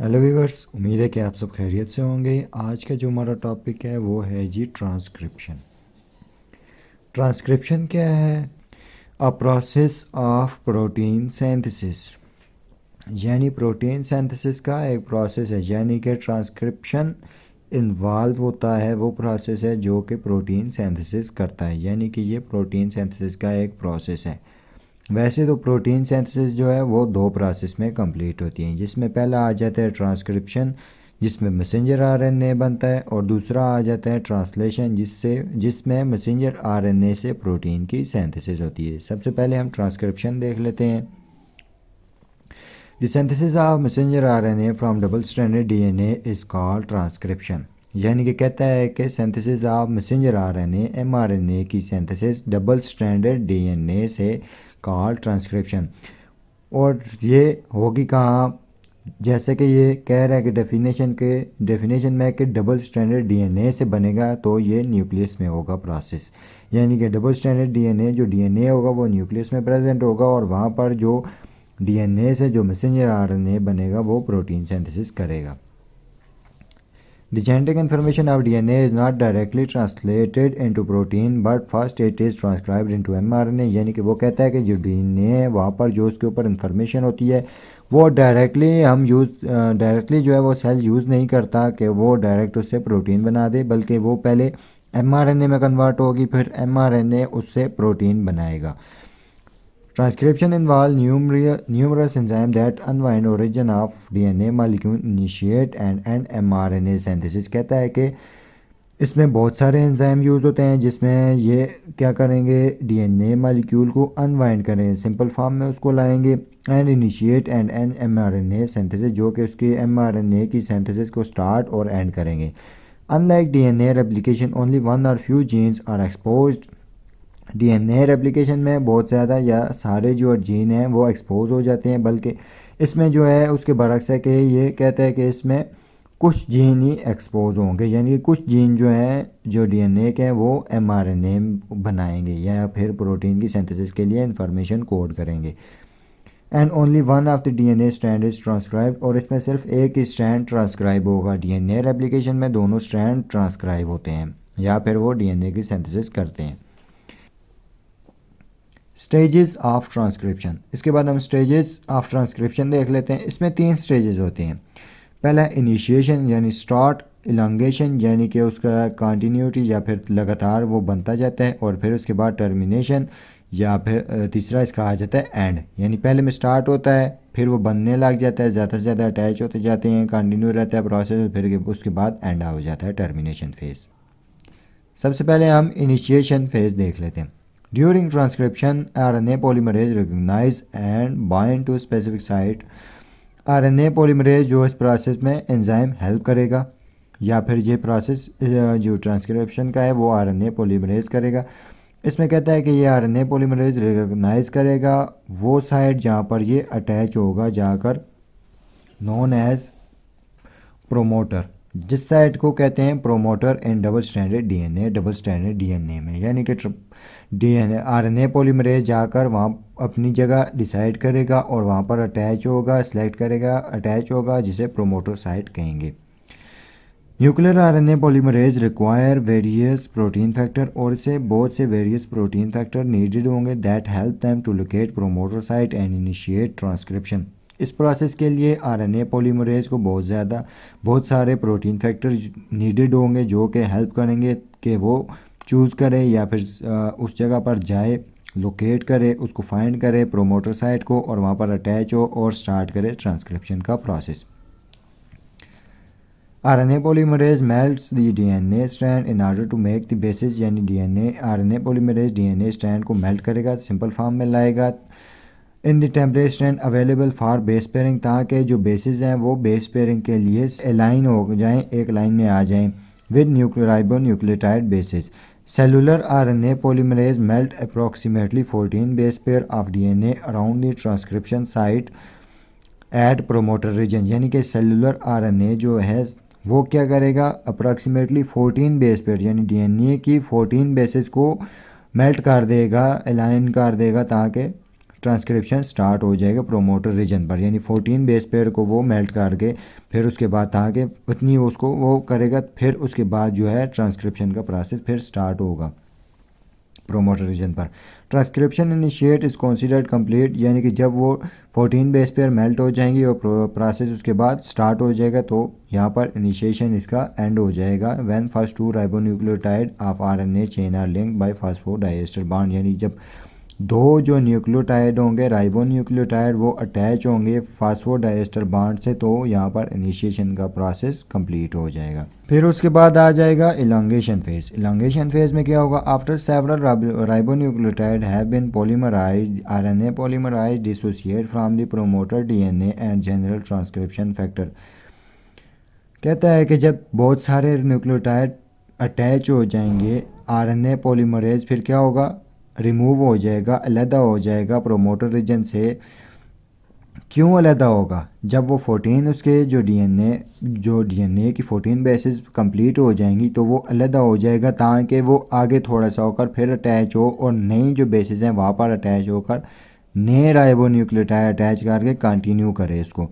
Hello viewers, उम्मीद है कि आप सब खैरियत से होंगे। आज का जो हमारा टॉपिक है वो है जी ट्रांसक्रिप्शन। ट्रांसक्रिप्शन क्या है? A process of protein synthesis, यानी प्रोटीन सिंथेसिस का एक प्रोसेस है। यानी कि ट्रांसक्रिप्शन इन्वॉल्व होता है, वो प्रोसेस है जो कि प्रोटीन सिंथेसिस करता है। यानी कि ये प्रोटीन सिंथेसिस का एक प्रोसेस है। वैसे तो प्रोटीन सिंथेसिस जो है वो दो प्रोसेस में कंप्लीट होती हैं, जिसमें पहला आ जाता है ट्रांसक्रिप्शन, जिसमें मैसेंजर आरएनए बनता है, और दूसरा आ जाता है ट्रांसलेशन, जिसमें मैसेंजर आरएनए से प्रोटीन की सिंथेसिस होती है। सबसे पहले हम ट्रांसक्रिप्शन देख लेते हैं। The synthesis of messenger RNA from double stranded DNA is called transcription. यानी कि कहता है कि synthesis of messenger RNA mRNA की सिंथेसिस डबल स्ट्रैंडेड डीएनए से कॉल्ड ट्रांसक्रिप्शन। और ये होगी कहाँ? जैसे कि ये कह रहा है कि डेफिनेशन में कि डबल स्ट्रैंडेड डीएनए से बनेगा, तो ये न्यूक्लियस में होगा प्रोसेस। यानी कि डबल स्ट्रैंडेड डीएनए जो डीएनए होगा वो न्यूक्लियस में प्रेजेंट होगा, और वहाँ पर जो डीएनए से जो मैसेंजर आरएनए बनेगा वो प्रोटीन सिंथेसिस करेगा। The genetic information of DNA is not directly translated into protein, but first it is transcribed into mRNA। यानी कि वो कहता है कि जो DNA है वहाँ पर जो उसके ऊपर इंफॉर्मेशन होती है वो डायरेक्टली जो है वो सेल यूज़ नहीं करता कि वो डायरेक्ट उससे प्रोटीन बना दे, बल्कि वो पहले mRNA में कन्वर्ट होगी, फिर mRNA उससे प्रोटीन बनाएगा। Transcription involves numerous enzymes that unwind origin of DNA molecule, initiate and end mRNA synthesis। कहता है कि इसमें बहुत सारे एंजाइम यूज़ होते हैं, जिसमें ये क्या करेंगे, डीएनए मॉलिक्यूल को अनवाइंड करेंगे, सिंपल फॉर्म में उसको लाएंगे, and initiate and and mRNA synthesis, जो कि उसकी एमआरएनए की सिंथेसिस को स्टार्ट और एंड करेंगे। Unlike DNA replication only one और few genes are exposed. DNA replication में बहुत ज़्यादा या सारे जो जीन हैं वो एक्सपोज हो जाते हैं, बल्कि इसमें जो है उसके बरक्स है कि ये कहता है कि इसमें कुछ जीन ही एक्सपोज होंगे। यानी कि कुछ जीन जो हैं जो डीएनए के हैं वो एमआरएनए बनाएंगे या फिर प्रोटीन की सिंथेसिस के लिए इंफॉर्मेशन कोड करेंगे। And only one of the DNA strand is transcribe, और इसमें सिर्फ एक ही स्ट्रैंड ट्रांसक्राइब होगा। डीएनए रेप्लिकेशन में दोनों स्ट्रैंड ट्रांसक्राइब होते हैं या फिर वो डीएनए की सिंथेसिस करते हैं। स्टेजेस ऑफ ट्रांसक्रिप्शन, इसके बाद हम स्टेजेस ऑफ ट्रांसक्रिप्शन देख लेते हैं। इसमें 3 स्टेजेस होते हैं। पहला इनिशिएशन यानी स्टार्ट, इलांगेशन यानी कि उसका कंटिन्यूटी या फिर लगातार वो बनता जाता है, और फिर उसके बाद टर्मिनेशन या फिर तीसरा इसका आ जाता है एंड। यानी पहले में स्टार्ट होता है, फिर वो बनने लग जाता है, ज़्यादा से ज़्यादा अटैच होते जाते हैं, कंटिन्यू रहता है प्रोसेस, फिर उसके बाद एंड हो जाता है टर्मिनेशन फेज़। सबसे पहले हम इनिशिएशन फेज़ देख लेते हैं। During transcription, RNA polymerase recognize and bind to specific site। RNA polymerase जो इस प्रोसेस में एंजाइम हेल्प करेगा, या फिर ये प्रोसेस जो ट्रांसक्रिप्शन का है वो RNA polymerase करेगा। इसमें कहता है कि ये RNA polymerase रिकॉग्नाइज करेगा वो साइट जहाँ पर ये अटैच होगा जाकर, नोन एज प्रोमोटर, जिस साइट को कहते हैं promoter in double stranded DNA में। यानी कि डीएनए आरएनए पॉलीमरेज जाकर वहाँ अपनी जगह डिसाइड करेगा और वहाँ पर अटैच होगा, सेलेक्ट करेगा, अटैच होगा, जिसे प्रोमोटर साइट कहेंगे। Nuclear RNA polymerase require various protein factor, और इसे बहुत से वेरियस प्रोटीन फैक्टर नीडेड होंगे that help them to locate promoter site and initiate transcription. इस प्रोसेस के लिए आरएनए पॉलीमरेज को बहुत सारे प्रोटीन फैक्टर नीडेड होंगे जो कि हेल्प करेंगे कि वो चूज़ करे या फिर उस जगह पर जाए, लोकेट करे, उसको फाइंड करे प्रोमोटर साइट को, और वहाँ पर अटैच हो और स्टार्ट करे ट्रांसक्रिप्शन का process. RNA polymerase melts the DNA strand in order to make the bases। यानी RNA polymerase DNA strand को मेल्ट करेगा, सिंपल फॉर्म में लाएगा, in the temperate strand available for base pairing, ताकि जो बेसिस हैं वो बेस पेयरिंग के लिए अलाइन हो जाएं, एक लाइन में आ जाएं with ribonucleotide bases. Cellular RNA polymerase melt approximately 14 base pair of DNA around the transcription site at promoter region. यानी कि सेलुलर आरएनए जो है वो क्या करेगा, अप्रॉक्सीमेटली 14 बेस पेयर यानी डीएनए की 14 बेसिस को मेल्ट कर देगा, अलाइन कर देगा, ताकि ट्रांसक्रिप्शन स्टार्ट हो जाएगा प्रोमोटर रीजन पर, यानी 14 बेस पेयर को वो मेल्ट करके फिर उसके बाद ताकि उतनी उसको वो करेगा, फिर उसके बाद जो है ट्रांसक्रिप्शन का प्रोसेस फिर स्टार्ट होगा प्रोमोटर रीजन पर। Transcription initiate is considered complete, यानी कि जब वो 14 बेस पेयर मेल्ट हो जाएंगी और प्रोसेस उसके बाद स्टार्ट हो जाएगा तो यहाँ पर इनिशिएशन इसका एंड हो जाएगा when first 2 ribonucleotide of RNA chain are linked by phosphodiester bond, यानी जब दो जो न्यूक्लियोटाइड होंगे राइबोन्यूक्लियोटाइड वो अटैच होंगे फास्फोडाइएस्टर बॉन्ड से, तो यहाँ पर इनिशिएशन का प्रोसेस कंप्लीट हो जाएगा। फिर उसके बाद आ जाएगा इलांगेशन फेज। इलांगेशन फेज में क्या होगा, after several ribonucleotide have been polymerised RNA polymerised dissociate from the promoter DNA and general transcription factor. कहता है कि जब बहुत सारे न्यूक्लियोटाइड अटैच हो जाएंगे आरएनए पॉलीमरेज, फिर क्या होगा, रिमूव हो जाएगा, अलहदा हो जाएगा प्रोमोटर रीजन से। क्यों अलहदा होगा, जब वो 14 उसके जो डीएनए की 14 बेसिस कंप्लीट हो जाएंगी तो वो अलहदा हो जाएगा ताकि वो आगे थोड़ा सा होकर फिर अटैच हो और नई जो बेसिस हैं वहाँ पर अटैच होकर नए राइबोन्यूक्लियोटाइड अटैच करके कंटिन्यू करे इसको।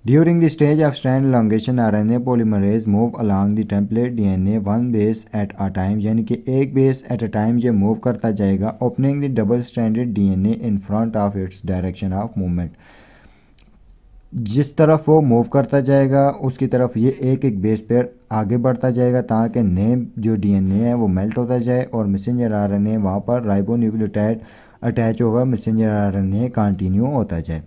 During the stage of strand elongation, RNA polymerase move along the template DNA one base at a time, यानी कि एक बेस एट अ टाइम ये मूव करता जाएगा, opening the double stranded DNA in front of its direction of movement। जिस तरफ वो move करता जाएगा उसकी तरफ ये एक एक बेस पेयर आगे बढ़ता जाएगा ताकि नए जो DNA है वो मेल्ट होता जाए और मैसेंजर RNA वहाँ पर राइबोन्यूक्लियोटाइड अटैच होगा, मैसेंजर RNA कंटिन्यू होता जाए।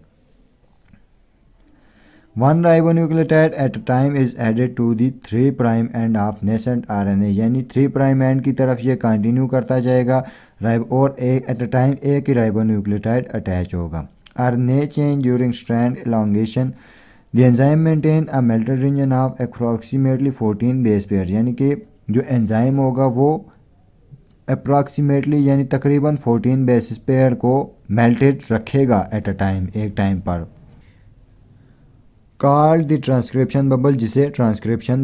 One ribonucleotide at a time is added to the 3' end of nascent RNA, यानी 3' end की तरफ ये कंटिन्यू करता जाएगा और एक एट अ टाइम एक ही राइबोन्यूक्लियोटाइड अटैच होगा। RNA change during strand elongation, the enzyme maintain a melted region of approximately 14 base pair, यानी कि जो एंजाइम होगा वो अप्रॉक्सीमेटली यानी तकरीबन 14 बेसिस पेयर को मेल्टेड रखेगा एट अ टाइम, एक टाइम पर। कॉल्ड द ट्रांसक्रिप्शन बबल, जिसे ट्रांसक्रिप्शन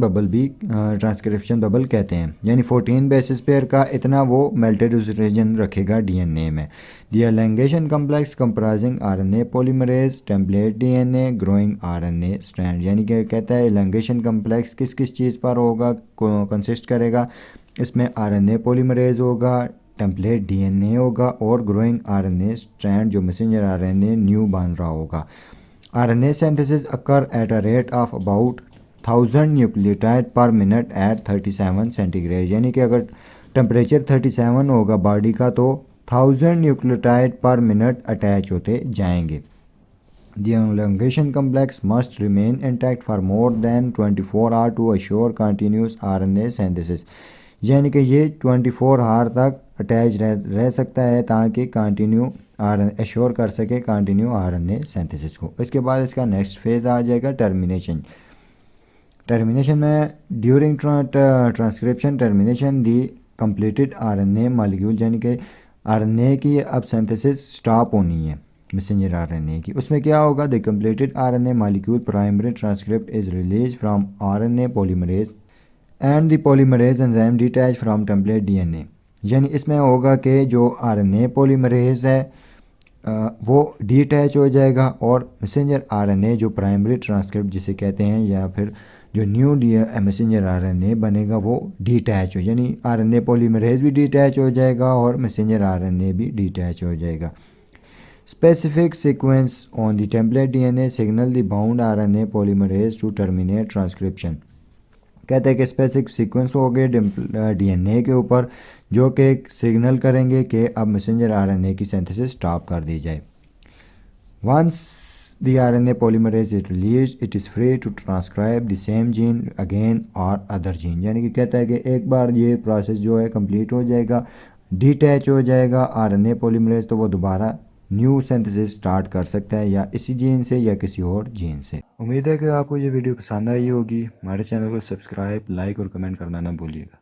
बबल कहते हैं, यानी 14 बेसिस पेयर का इतना वो मेल्टेड रीजन रखेगा डीएनए में। The elongation complex comprising RNA polymerase template DNA growing RNA strand, यानी कि कहता है एलांगेशन कम्प्लेक्स किस किस चीज़ पर होगा, कंसिस्ट करेगा, इसमें आरएनए पॉलीमरेज होगा, टेम्पलेट डीएनए होगा और ग्रोइंग आरएनए स्ट्रैंड जो मैसेंजर आरएनए न्यू बन रहा होगा। RNA synthesis occur at a rate of about 1000 nucleotide per minute at 37 centigrade, यानी कि अगर टेम्परेचर 37 होगा बॉडी का तो 1000 न्यूक्लियोटाइड पर मिनट अटैच होते जाएंगे। The elongation complex must remain intact for more than 24 hours to assure continuous RNA synthesis, यानी कि ये 24 आवर तक अटैच रह सकता है ताकि कंटिन्यू एश्योर कर सके कंटिन्यू RNA सिंथेसिस को। इसके बाद इसका नेक्स्ट फेज आ जाएगा टर्मिनेशन। टर्मिनेशन में ड्यूरिंग ट्रांसक्रिप्शन टर्मिनेशन दी कंप्लीटेड RNA मॉलिक्यूल, यानी कि RNA की अब सिंथेसिस स्टॉप होनी है मैसेंजर RNA की। उसमें क्या होगा, the completed RNA molecule primary transcript is release from RNA polymerase and the polymerase enzyme detach from template DNA, यानी इसमें होगा कि जो RNA पॉलीमरेज है वो डिटैच हो जाएगा और मैसेंजर RNA जो प्राइमरी ट्रांसक्रिप्ट जिसे कहते हैं या फिर जो न्यू मैसेंजर RNA बनेगा वो डिटैच हो, यानी RNA पॉलीमरेज भी डिटैच हो जाएगा और मैसेंजर RNA भी डिटैच हो जाएगा। Specific sequence on the template DNA signal the bound RNA polymerase to terminate transcription, कहते हैं कि स्पेसिफिक सीक्वेंस हो गए डीएनए के ऊपर जो कि सिग्नल करेंगे कि अब मैसेंजर RNA की सिंथेसिस स्टॉप कर दी जाए। Once the RNA polymerase is release it is free to transcribe the same gene again और अदर जीन, यानी कि कहता है कि एक बार ये प्रोसेस जो है कंप्लीट हो जाएगा, डिटैच हो जाएगा RNA पॉलीमरेज, तो वो दोबारा न्यू सिंथेसिस स्टार्ट कर सकता है या इसी जीन से या किसी और जीन से। उम्मीद है कि आपको ये वीडियो पसंद आई होगी। हमारे चैनल को सब्सक्राइब, लाइक और कमेंट करना ना भूलिएगा।